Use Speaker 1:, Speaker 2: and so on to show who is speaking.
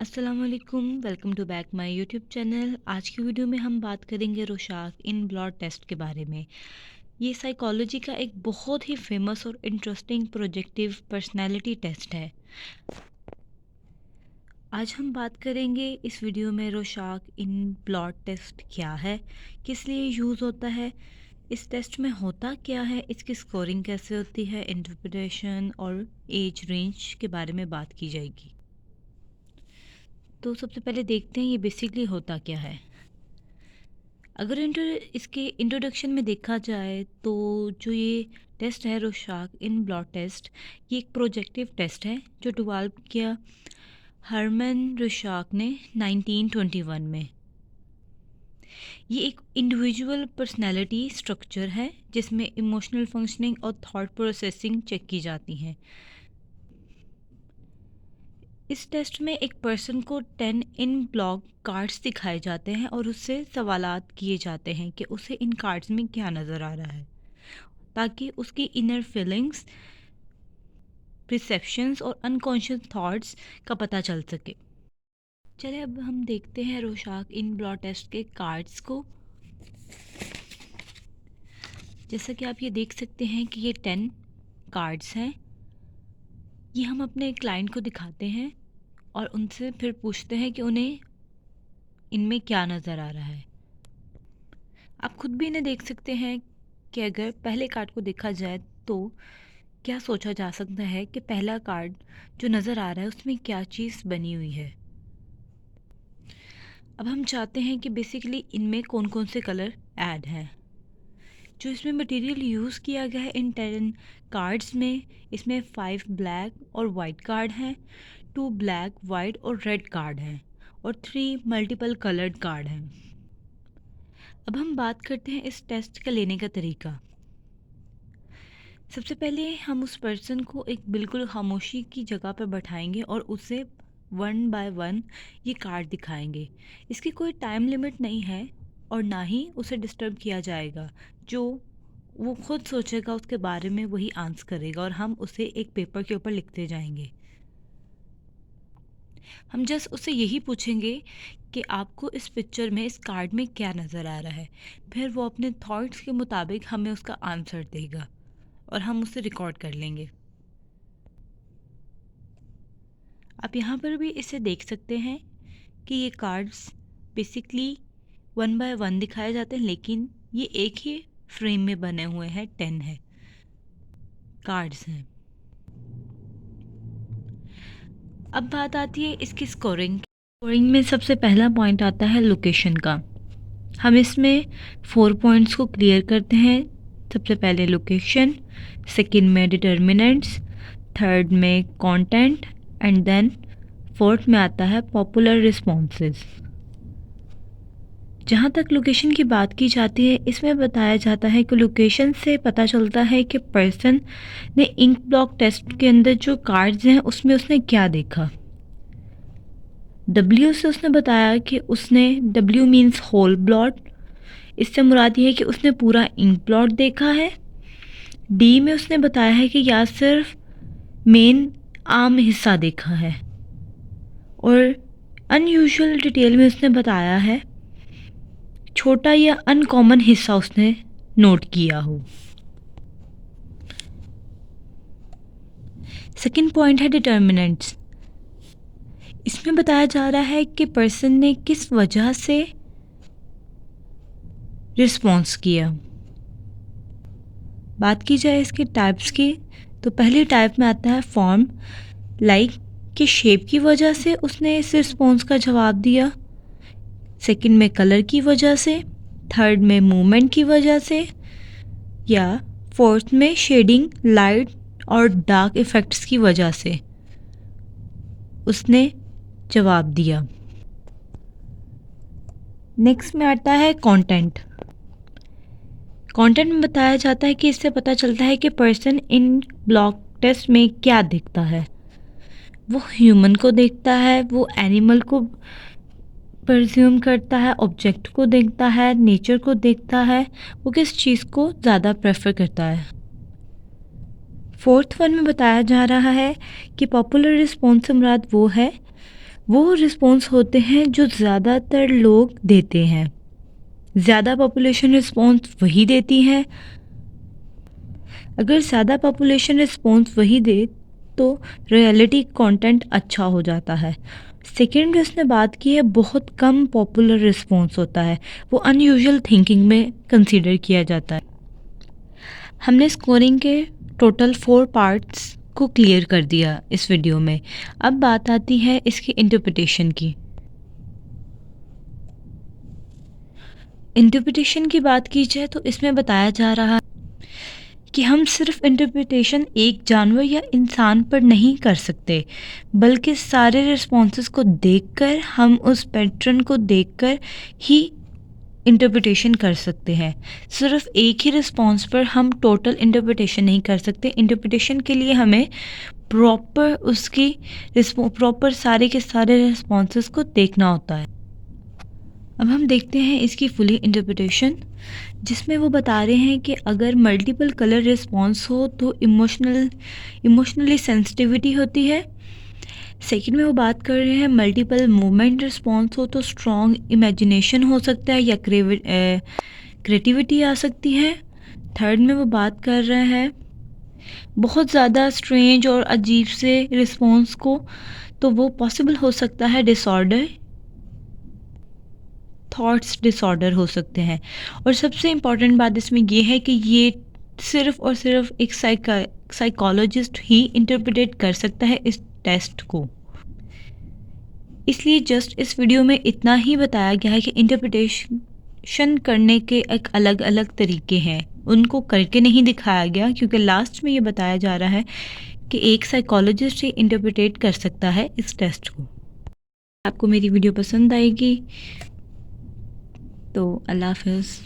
Speaker 1: अस्सलाम वालेकुम, welcome to back my YouTube channel. आज की वीडियो में हम बात करेंगे रोशाक इन ब्लड टेस्ट के बारे में। ये साइकोलॉजी का एक बहुत ही फेमस और इंटरेस्टिंग प्रोजेक्टिव पर्सनालिटी टेस्ट है। आज हम बात करेंगे इस वीडियो में रोशाक इन ब्लड टेस्ट क्या है, किस लिए यूज़ होता है, इस टेस्ट में होता क्या है, इसकी स्कोरिंग कैसे होती है, इंटरप्रिटेशन और एज रेंज के बारे में बात की जाएगी। तो सबसे पहले देखते हैं ये बेसिकली होता क्या है। अगर इसके इंट्रोडक्शन में देखा जाए तो जो ये टेस्ट है रोशाक इन ब्लड टेस्ट, ये एक प्रोजेक्टिव टेस्ट है जो डेवलप किया हरमन रोशाक ने 1921 में। ये एक इंडिविजुअल पर्सनैलिटी स्ट्रक्चर है जिसमें इमोशनल फंक्शनिंग और थॉट प्रोसेसिंग चेक की जाती हैं। इस टेस्ट में एक पर्सन को 10 इन ब्लॉक कार्ड्स दिखाए जाते हैं और उससे सवालात किए जाते हैं कि उसे इन कार्ड्स में क्या नज़र आ रहा है, ताकि उसकी इनर फीलिंग्स, परसेप्शंस और अनकॉन्शियस थॉट्स का पता चल सके। चलिए अब हम देखते हैं रोशाक इन ब्लॉक टेस्ट के कार्ड्स को। जैसा कि आप ये देख सकते हैं कि ये 10 कार्ड्स हैं। ये हम अपने क्लाइंट को दिखाते हैं और उनसे फिर पूछते हैं कि उन्हें इनमें क्या नज़र आ रहा है। आप खुद भी इन्हें देख सकते हैं कि अगर पहले कार्ड को देखा जाए तो क्या सोचा जा सकता है कि पहला कार्ड जो नज़र आ रहा है उसमें क्या चीज़ बनी हुई है। अब हम चाहते हैं कि बेसिकली इनमें कौन कौन से कलर ऐड हैं। जो इसमें मटेरियल यूज़ किया गया है इन 10 कार्ड्स में, इसमें 5 ब्लैक और वाइट कार्ड हैं, 2 ब्लैक, वाइट और रेड कार्ड हैं और 3 मल्टीपल कलर्ड कार्ड हैं। अब हम बात करते हैं इस टेस्ट का लेने का तरीका। सबसे पहले हम उस पर्सन को एक बिल्कुल खामोशी की जगह पर बैठाएंगे और उसे 1 बाय 1 ये कार्ड दिखाएंगे। इसकी कोई टाइम लिमिट नहीं है और ना ही उसे डिस्टर्ब किया जाएगा। जो वो खुद सोचेगा उसके बारे में वही आंसर करेगा और हम उसे एक पेपर के ऊपर लिखते जाएंगे। हम जस्ट उससे यही पूछेंगे कि आपको इस पिक्चर में, इस कार्ड में क्या नज़र आ रहा है। फिर वो अपने थॉट्स के मुताबिक हमें उसका आंसर देगा और हम उसे रिकॉर्ड कर लेंगे। आप यहाँ पर भी इसे देख सकते हैं कि ये कार्ड्स बेसिकली 1 बाय 1 दिखाए जाते हैं, लेकिन ये एक ही फ्रेम में बने हुए हैं। 10 है कार्ड्स हैं। अब बात आती है इसकी स्कोरिंग। स्कोरिंग में सबसे पहला पॉइंट आता है लोकेशन का। हम इसमें 4 पॉइंट्स को क्लियर करते हैं। सबसे पहले लोकेशन, सेकंड में डिटर्मिनेंट्स, थर्ड में कंटेंट एंड देन फोर्थ में आता है पॉपुलर रिस्पॉन्सेस। जहाँ तक लोकेशन की बात की जाती है, इसमें बताया जाता है कि लोकेशन से पता चलता है कि पर्सन ने इंक ब्लॉक टेस्ट के अंदर जो कार्ड्स हैं उसमें उसने क्या देखा। डब्ल्यू से उसने बताया कि उसने, डब्ल्यू मीन्स होल ब्लॉट, इससे मुराद ये है कि उसने पूरा इंक ब्लॉट देखा है। डी में उसने बताया है कि या सिर्फ मेन आम हिस्सा देखा है। और अनयूजुअल डिटेल में उसने बताया है छोटा या अनकॉमन हिस्सा उसने नोट किया हो। सेकंड पॉइंट है डिटर्मिनेंट्स। इसमें बताया जा रहा है कि पर्सन ने किस वजह से रिस्पॉन्स किया। बात की जाए इसके टाइप्स की तो पहली टाइप में आता है फॉर्म, लाइक कि शेप की वजह से उसने इस रिस्पॉन्स का जवाब दिया। सेकंड में कलर की वजह से, थर्ड में मूवमेंट की वजह से, या फोर्थ में शेडिंग, लाइट और डार्क इफ़ेक्ट्स की वजह से उसने जवाब दिया। नेक्स्ट में आता है कंटेंट। कंटेंट में बताया जाता है कि इससे पता चलता है कि पर्सन इन ब्लॉक टेस्ट में क्या देखता है। वो ह्यूमन को देखता है, वो एनिमल को परज्यूम करता है, ऑब्जेक्ट को देखता है, नेचर को देखता है, वो किस चीज़ को ज़्यादा प्रेफर करता है। फोर्थ वन में बताया जा रहा है कि पॉपुलर रिस्पॉन्स से मुराद वो है वो रिस्पॉन्स होते हैं जो ज़्यादातर लोग देते हैं। ज़्यादा पॉपुलेशन रिस्पॉन्स वही देती है। अगर ज़्यादा पॉपुलेशन रिस्पॉन्स वही दे तो रियलिटी कंटेंट अच्छा हो जाता है। सेकंड जो उसने बात की है, बहुत कम पॉपुलर रिस्पॉन्स होता है, वो अनयूजुअल थिंकिंग में कंसीडर किया जाता है। हमने स्कोरिंग के टोटल 4 पार्ट्स को क्लियर कर दिया इस वीडियो में। अब बात आती है इसकी इंटरप्रिटेशन की। इंटरप्रिटेशन की बात की जाए तो इसमें बताया जा रहा है कि हम सिर्फ इंटरप्रिटेशन एक जानवर या इंसान पर नहीं कर सकते, बल्कि सारे रिस्पॉन्सेस को देखकर, हम उस पैटर्न को देखकर ही इंटरप्रिटेशन कर सकते हैं। सिर्फ एक ही रिस्पॉन्स पर हम टोटल इंटरप्रिटेशन नहीं कर सकते। इंटरप्रिटेशन के लिए हमें प्रॉपर उसकी प्रॉपर सारे के सारे रिस्पॉन्सेस को देखना होता है। अब हम देखते हैं इसकी फुली इंटरप्रिटेशन, जिसमें वो बता रहे हैं कि अगर मल्टीपल कलर रिस्पॉन्स हो तो इमोशनली सेंसिटिविटी होती है। सेकंड में वो बात कर रहे हैं मल्टीपल मूवमेंट रिस्पॉन्स हो तो स्ट्रॉन्ग इमेजिनेशन हो सकता है या क्रिएटिविटी आ सकती है। थर्ड में वो बात कर रहे हैं बहुत ज़्यादा स्ट्रेंज और अजीब से रिस्पॉन्स को, तो वो पॉसिबल हो सकता है डिसऑर्डर, थॉट्स डिसऑर्डर हो सकते हैं। और सबसे इम्पॉर्टेंट बात इसमें ये है कि ये सिर्फ और सिर्फ एक साइकोलॉजिस्ट ही इंटरप्रेट कर सकता है इस टेस्ट को। इसलिए जस्ट इस वीडियो में इतना ही बताया गया है कि इंटरप्रिटेशन करने के एक अलग अलग तरीके हैं, उनको करके नहीं दिखाया गया, क्योंकि लास्ट में ये बताया जा रहा है कि एक साइकोलॉजिस्ट ही इंटरप्रेट कर सकता है इस टेस्ट को। आपको मेरी वीडियो पसंद आएगी तो अल्लाह हाफ़िज़।